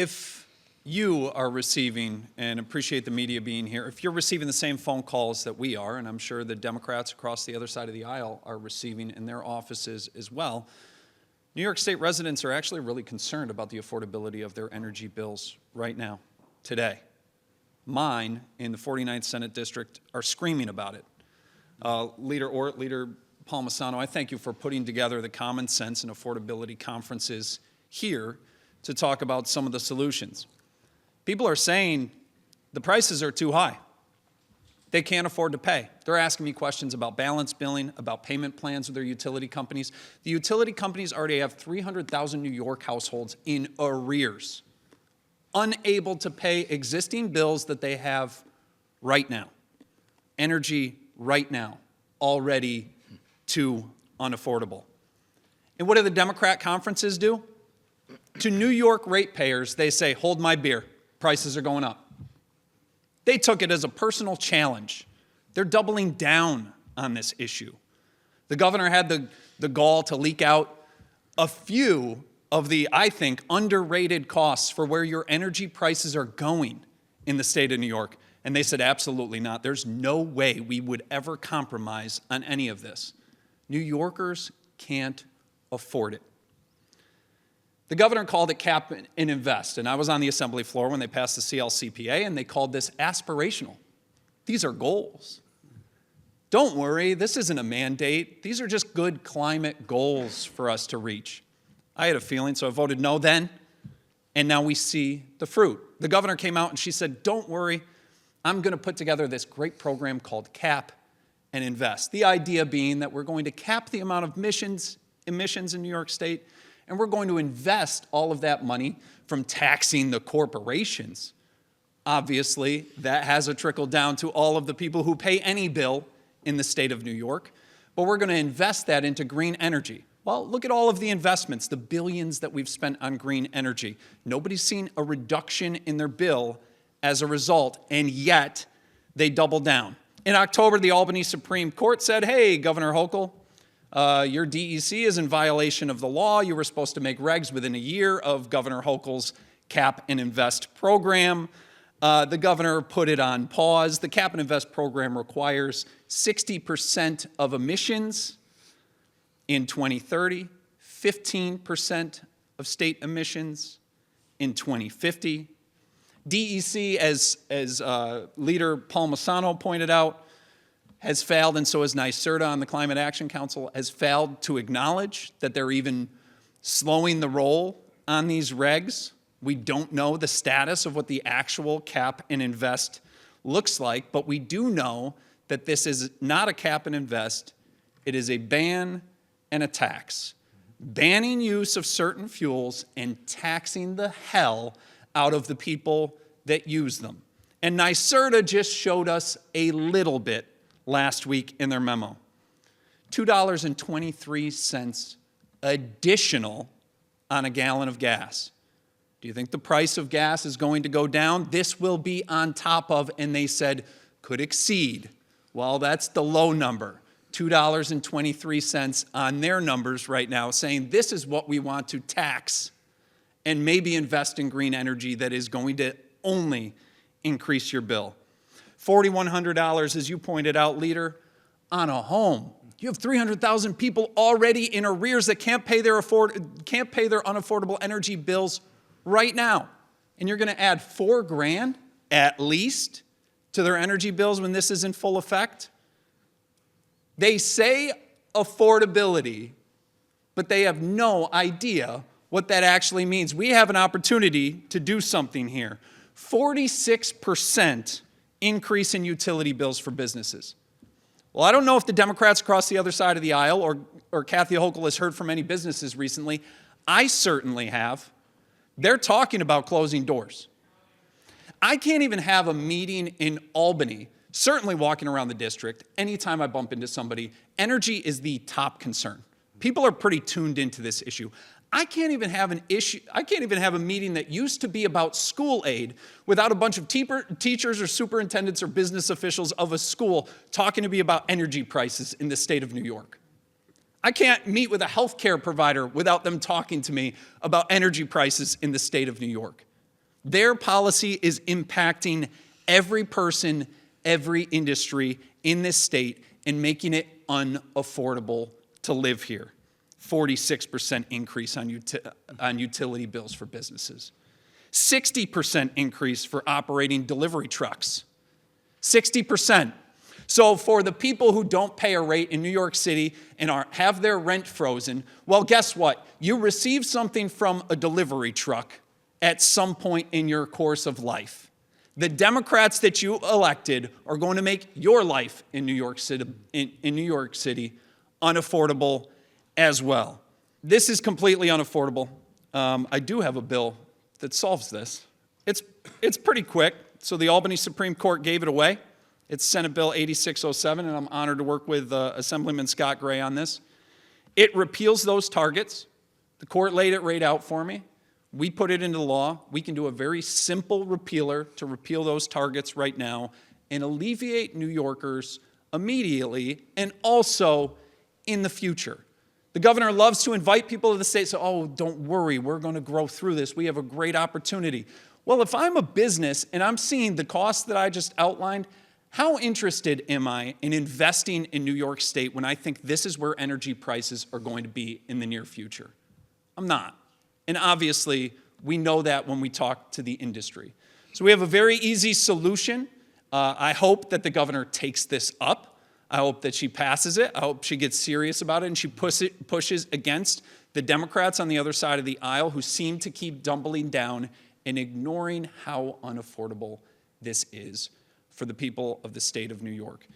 If you are receiving, and appreciate the media being here, if you're receiving the same phone calls that we are, and I'm sure the Democrats across the other side of the aisle are receiving in their offices as well, New York State residents are actually really concerned about the affordability of their energy bills right now, today. Mine in the 49th Senate District are screaming about it. Leader Palmisano, I thank you for putting together the common sense and affordability conferences here to talk about some of the solutions. People are saying the prices are too high. They can't afford to pay. They're asking me questions about balance billing, about payment plans with their utility companies. The utility companies already have 300,000 New York households in arrears, unable to pay existing bills that they have right now. Energy right now, already too unaffordable. And what do the Democrat conferences do? To New York ratepayers, they say, hold my beer, prices are going up. They took it as a personal challenge. They're doubling down on this issue. The governor had the gall to leak out a few of the, I think, underrated costs for where your energy prices are going in the state of New York. And they said, absolutely not. There's no way we would ever compromise on any of this. New Yorkers can't afford it. The governor called it cap and invest, and I was on the assembly floor when they passed the CLCPA, and they called this aspirational. These are goals. Don't worry, this isn't a mandate. These are just good climate goals for us to reach. I had a feeling, so I voted no then, and now we see the fruit. The governor came out and she said, don't worry, I'm going to put together this great program called Cap and Invest. The idea being that we're going to cap the amount of emissions in New York State, and we're going to invest all of that money from taxing the corporations. Obviously, that has a trickle down to all of the people who pay any bill in the state of New York. But we're going to invest that into green energy. Well, look at all of the investments, the billions that we've spent on green energy. Nobody's seen a reduction in their bill as a result, and yet they double down. In October, the Albany Supreme Court said, hey, Governor Hochul, your DEC is in violation of the law. You were supposed to make regs within a year of Governor Hochul's Cap and Invest program. The governor put it on pause. The Cap and Invest program requires 60% of emissions in 2030, 15% of state emissions in 2050. DEC, as Leader Palmisano pointed out, has failed, and so has NYSERDA on the Climate Action Council, has failed to acknowledge that they're even slowing the roll on these regs. We don't know the status of what the actual cap and invest looks like, but we do know that this is not a cap and invest. It is a ban and a tax. Banning use of certain fuels and taxing the hell out of the people that use them. And NYSERDA just showed us a little bit last week in their memo. $2.23 additional on a gallon of gas. Do you think the price of gas is going to go down? This will be on top of, and they said, could exceed. Well, that's the low number, $2.23 on their numbers right now, saying this is what we want to tax and maybe invest in green energy that is going to only increase your bill. $4,100, as you pointed out, Leader, on a home. You have 300,000 people already in arrears that can't pay their unaffordable energy bills right now. And you're going to add $4,000 at least to their energy bills when this is in full effect? They say affordability, but they have no idea what that actually means. We have an opportunity to do something here. 46% increase in utility bills for businesses. Well, I don't know if the Democrats across the other side of the aisle or Kathy Hochul has heard from any businesses recently. I certainly have. They're talking about closing doors. I can't even have a meeting in Albany, certainly walking around the district, anytime I bump into somebody, energy is the top concern. People are pretty tuned into this issue. I can't even have a meeting that used to be about school aid without a bunch of teachers or superintendents or business officials of a school talking to me about energy prices in the state of New York. I can't meet with a healthcare provider without them talking to me about energy prices in the state of New York. Their policy is impacting every person, every industry in this state and making it unaffordable to live here. 46% increase on utility bills for businesses. 60% increase for operating delivery trucks. 60%. So for the people who don't pay a rate in New York City and have their rent frozen, well, guess what? You receive something from a delivery truck at some point in your course of life. The Democrats that you elected are going to make your life in New York City, unaffordable as well. This is completely unaffordable. I do have a bill that solves this. It's pretty quick. So the Albany Supreme Court gave it away. It's Senate Bill 8607, and I'm honored to work with Assemblyman Scott Gray on this. It repeals those targets. The court laid it right out for me. We put it into law. We can do a very simple repealer to repeal those targets right now and alleviate New Yorkers immediately and also in the future. The governor loves to invite people to the state, so, oh, don't worry, we're going to grow through this. We have a great opportunity. Well, if I'm a business and I'm seeing the costs that I just outlined, how interested am I in investing in New York State when I think this is where energy prices are going to be in the near future? I'm not. And obviously, we know that when we talk to the industry. So we have a very easy solution. I hope that the governor takes this up. I hope that she passes it. I hope she gets serious about it and she pushes against the Democrats on the other side of the aisle who seem to keep doubling down and ignoring how unaffordable this is for the people of the state of New York.